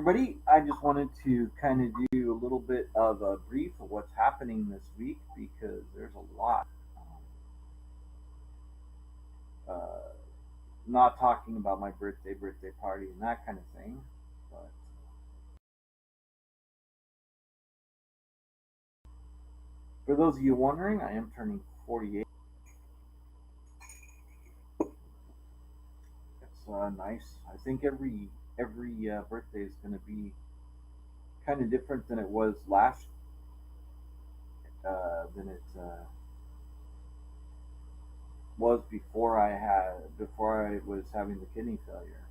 everybody. I just wanted to kind of do a little bit of a brief of what's happening this week because there's a lot. Uh, Not talking about my birthday party, and that kind of thing. But for those of you wondering, I am turning 48. It's nice. I think every birthday is going to be kind of different than it was last than it was before I was having the kidney failure.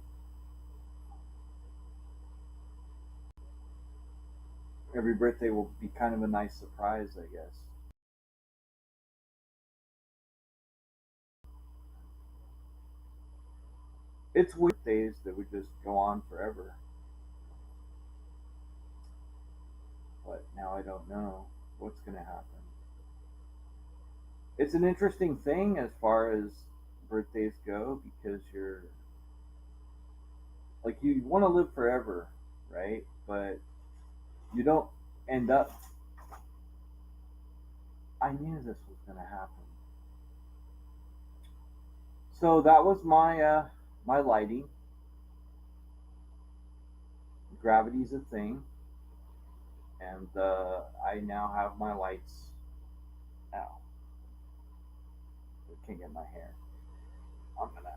Every birthday will be kind of a nice surprise, I guess. It's weird days that would just go on forever, but now I don't know what's going to happen. It's an interesting thing as far as birthdays go because you're like you want to live forever, right? But you don't end up. I knew this was going to happen. So that was my lighting. Gravity's a thing, and I now have my lights. Ow! I can't get my hair. I'm gonna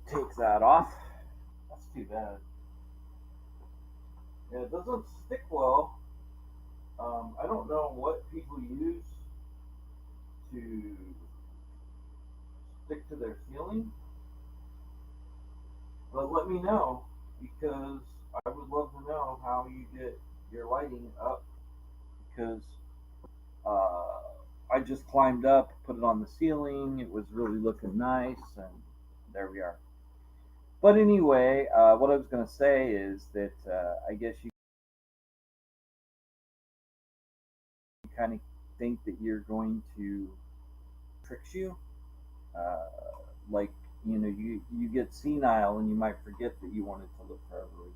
take that off. That's too bad. Yeah, it doesn't stick well. I don't know what people use to stick to their ceiling, but let me know because I would love to know how you get your lighting up because uh, I just climbed up, put it on the ceiling. It was really looking nice, and there we are. But anyway, what I was going to say is that I guess you kind of think that you're going to tricks you. Uh, like, you get senile and you might forget that you wanted to live forever originally.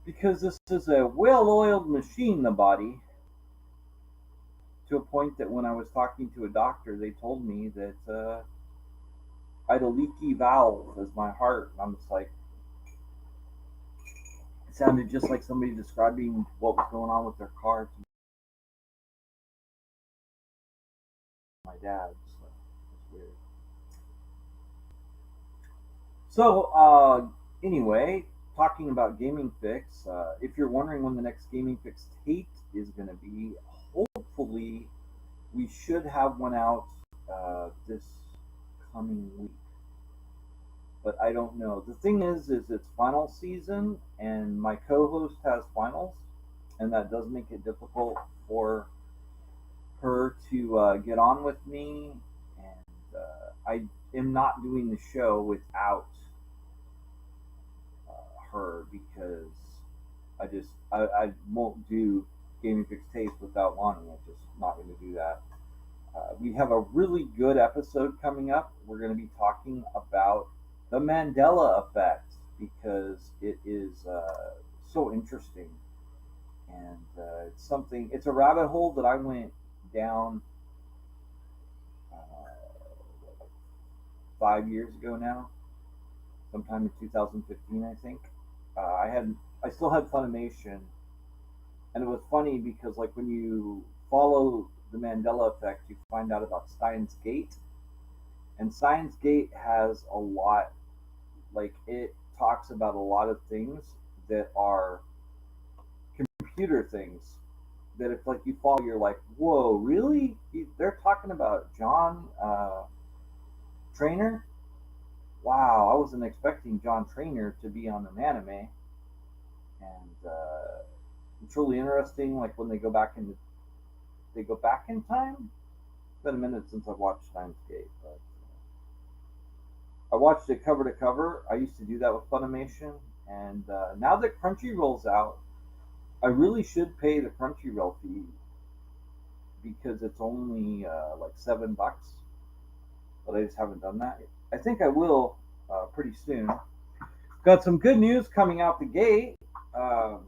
Because this is a well oiled machine, the body, to a point that when I was talking to a doctor, they told me that I had a leaky valve as my heart. And I'm just like, it sounded just like somebody describing what was going on with their car to my dad. So it's weird. So, anyway, talking about Gaming Fix, if you're wondering when the next Gaming Fix tape is going to be, hopefully we should have one out this coming week. But I don't know. The thing is it's final season, and my co-host has finals, and that does make it difficult for her to get on with me. And I am not doing the show without her because I won't do gaming fix tapes without Lonnie. I'm just not going to do that. We have a really good episode coming up. We're going to be talking about the Mandela effect because it is so interesting, and it's a rabbit hole that I went down uh, 5 years ago now, sometime in 2015, I think. I still had Funimation, and it was funny because like when you follow the Mandela effect, you find out about Steins Gate, and Steins Gate has a lot. Like it talks about a lot of things that are computer things that if like you follow, you're like, whoa, really? They're talking about John Trainer? Wow, I wasn't expecting John Trainer to be on an anime, and truly interesting. Like when they go back in time. It's been a minute since I've watched Steins Gate, but I watched it cover to cover. I used to do that with Funimation, and now that Crunchyroll's out, I really should pay the Crunchyroll fee because it's only like $7, but I just haven't done that. I think I will pretty soon. Got some good news coming out the gate. Um,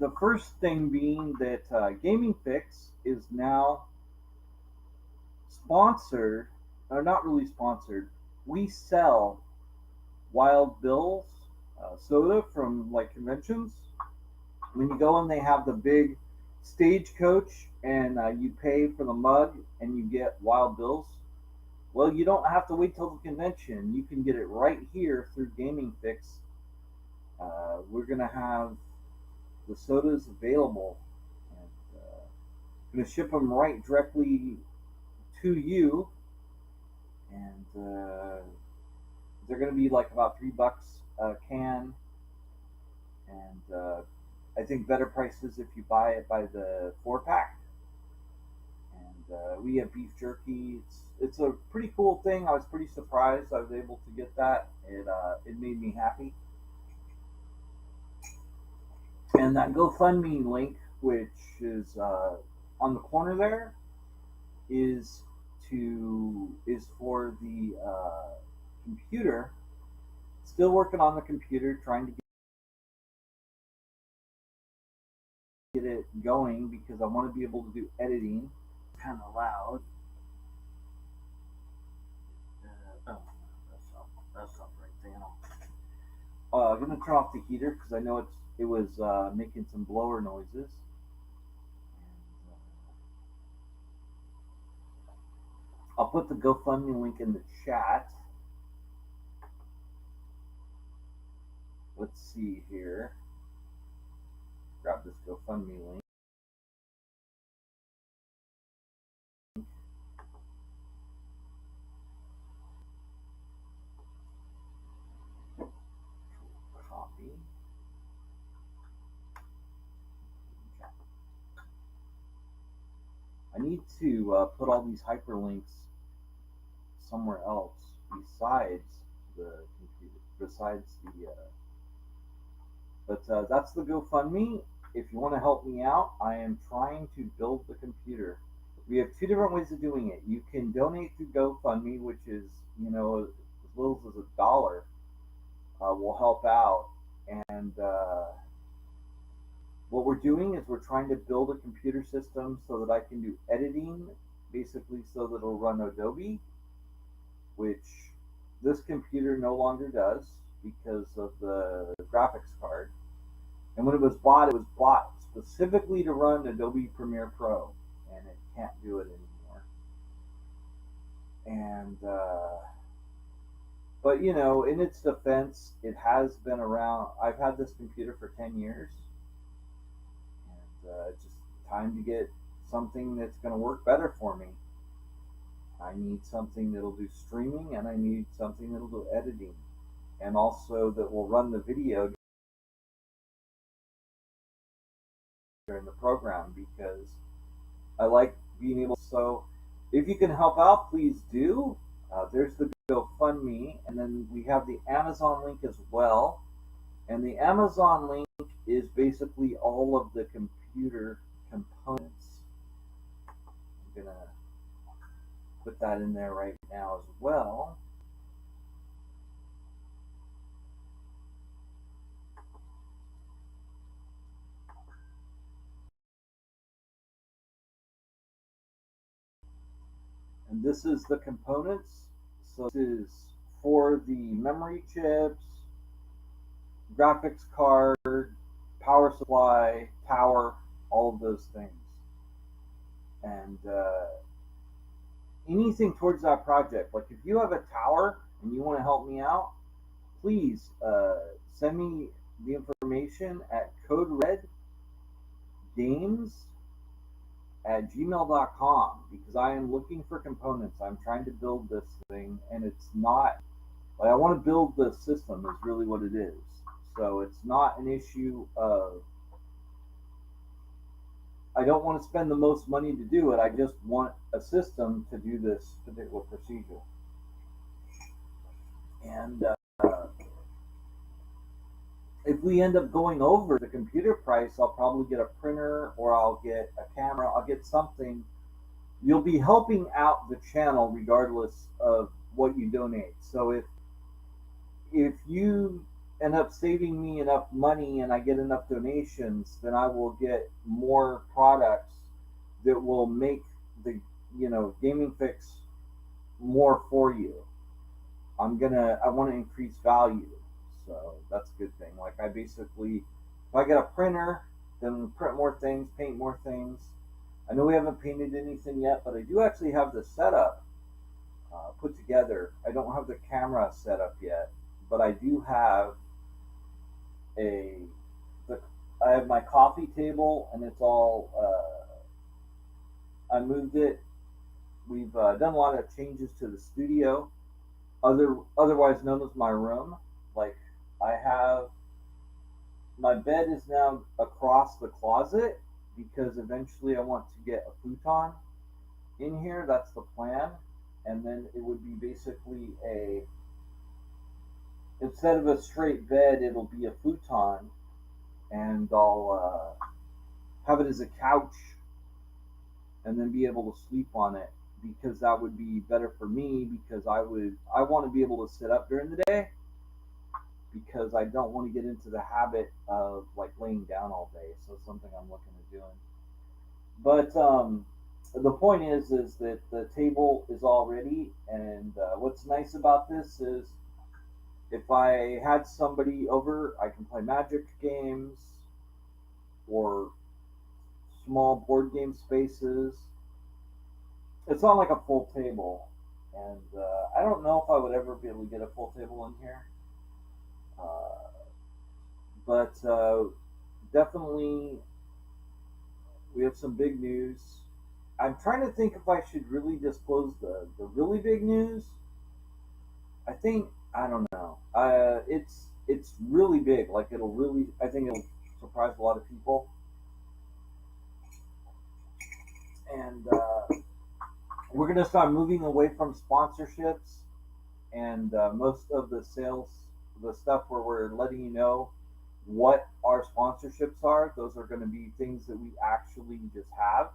the first thing being that Gaming Fix is now sponsored, or not really sponsored. We sell Wild Bill's soda from like conventions. When you go in, they have the big stagecoach, and you pay for the mug, and you get Wild Bill's. Well, you don't have to wait till the convention. You can get it right here through Gaming Fix. We're gonna have the sodas available, and gonna ship them right directly to you, and they're gonna be like about $3 a can, and I think better prices if you buy it by the 4 pack. And we have beef jerky. It's a pretty cool thing. I was pretty surprised I was able to get that. It made me happy. And that GoFundMe link, which is on the corner there, is for the computer. Still working on the computer, trying to get it going because I want to be able to do editing. Kind of loud. Oh, that's up right there. I'm gonna turn off the heater because I know it was making some blower noises. And, I'll put the GoFundMe link in the chat. Let's see here. Grab this GoFundMe link. Copy. I need to put all these hyperlinks somewhere else besides the computer, besides the. But that's the GoFundMe. If you want to help me out, I am trying to build the computer. We have two different ways of doing it. You can donate through GoFundMe, which is as little as $1 will help out. And what we're doing is we're trying to build a computer system so that I can do editing, basically so that it'll run Adobe, which this computer no longer does because of the graphics card. And when it was bought specifically to run Adobe Premiere Pro, and it can't do it anymore. And but in its defense, it has been around. I've had this computer for 10 years, and it's just time to get something that's going to work better for me. I need something that'll do streaming, and I need something that'll do editing, and also that will run the video during the program because I like being able. So, if you can help out, please do. There's the GoFundMe, and then we have the Amazon link as well. And the Amazon link is basically all of the computer components. I'm gonna put that in there right now as well. And this is the components. So this is for the memory chips, graphics card, power supply, tower, all of those things. And anything towards that project. Like if you have a tower and you want to help me out, please send me the information at coderedgames@gmail.com because I am looking for components. I'm trying to build this thing, and it's not like I want to build the system is really what it is. So it's not an issue of I don't want to spend the most money to do it. I just want a system to do this particular procedure. And if we end up going over the computer price, I'll probably get a printer or I'll get a camera. I'll get something. You'll be helping out the channel regardless of what you donate. So if you end up saving me enough money and I get enough donations, then I will get more products that will make the gaming fix more for you. I want to increase value, so that's a good thing. Like I basically, if I get a printer, then print more things, paint more things. I know we haven't painted anything yet, but I do actually have the setup put together. I don't have the camera set up yet, but I do have a the I have my coffee table and it's all I moved it. We've done a lot of changes to the studio, otherwise known as my room. Like I have my bed is now across the closet because eventually I want to get a futon in here. That's the plan, and then it would be basically a instead of a straight bed, it'll be a futon, and I'll have it as a couch, and then be able to sleep on it because that would be better for me because I want to be able to sit up during the day because I don't want to get into the habit of like laying down all day. So it's something I'm looking at doing. But the point is that the table is all ready, and what's nice about this is if I had somebody over, I can play Magic games or small board game spaces. It's not like a full table, and I don't know if I would ever be able to get a full table in here. Uh, but definitely, we have some big news. I'm trying to think if I should really disclose the really big news. I think I don't know. It's really big. Like it'll really. I think it'll surprise a lot of people. And we're gonna start moving away from sponsorships and most of the sales, the stuff where we're letting you know what our sponsorships are. Those are going to be things that we actually just have,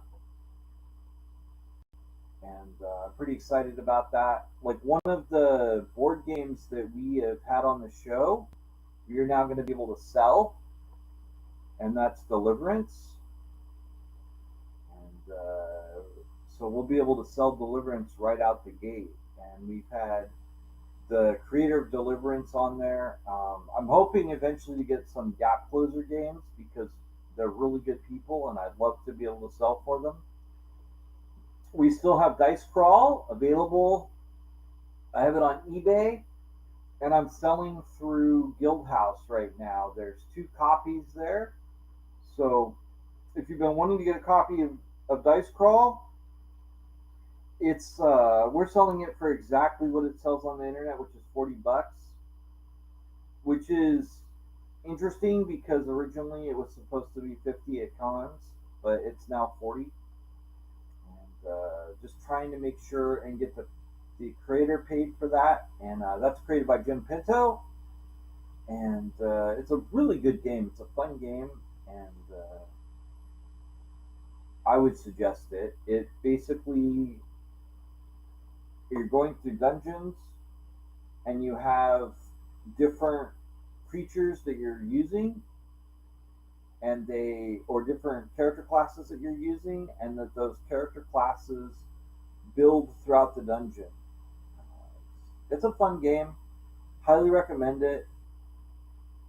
and pretty excited about that. Like one of the board games that we have had on the show, we are now going to be able to sell, and that's Deliverance. And so we'll be able to sell Deliverance right out the gate. And we've had the creator of Deliverance on there. I'm hoping eventually to get some gap closer games because they're really good people, and I'd love to be able to sell for them. We still have Dice Crawl available. I have it on eBay, and I'm selling through Guildhouse right now. There's 2 copies there. So if you've been wanting to get a copy of Dice Crawl, it's we're selling it for exactly what it sells on the internet, which is $40, which is interesting because originally it was supposed to be 50 at cons, but it's now 40. And just trying to make sure and get the creator paid for that, and that's created by Jim Pinto, and it's a really good game. It's a fun game, and I would suggest it. It basically you're going through dungeons and you have different creatures that you're using and they or different character classes that you're using and that those character classes build throughout the dungeon. It's a fun game. Highly recommend it.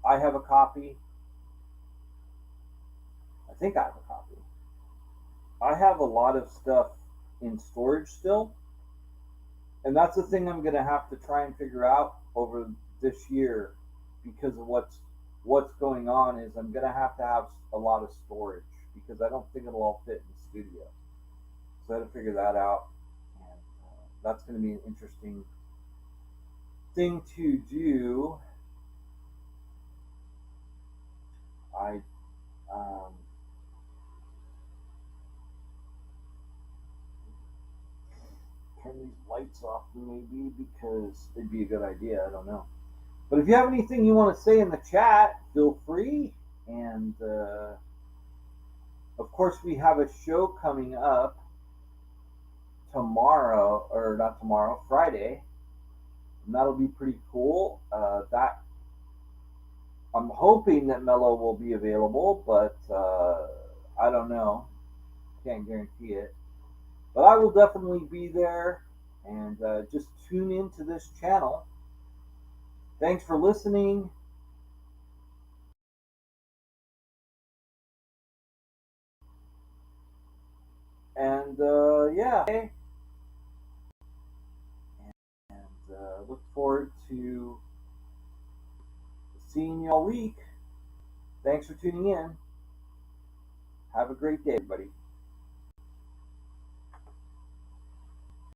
I have a copy. I think I have a copy. I have a lot of stuff in storage still. And that's the thing I'm going to have to try and figure out over this year because of what's going on is I'm going to have a lot of storage because I don't think it'll all fit in the studio. So I had to figure that out. And that's going to be an interesting thing to do. I turn these lights off maybe because it'd be a good idea. I don't know. But if you have anything you want to say in the chat, feel free. And of course, we have a show coming up tomorrow, or not tomorrow, Friday, and that'll be pretty cool. That I'm hoping that Mello will be available, but I don't know. Can't guarantee it. But I will definitely be there, and just tune into this channel. Thanks for listening. And yeah, and look forward to seeing you all week. Thanks for tuning in. Have a great day, everybody.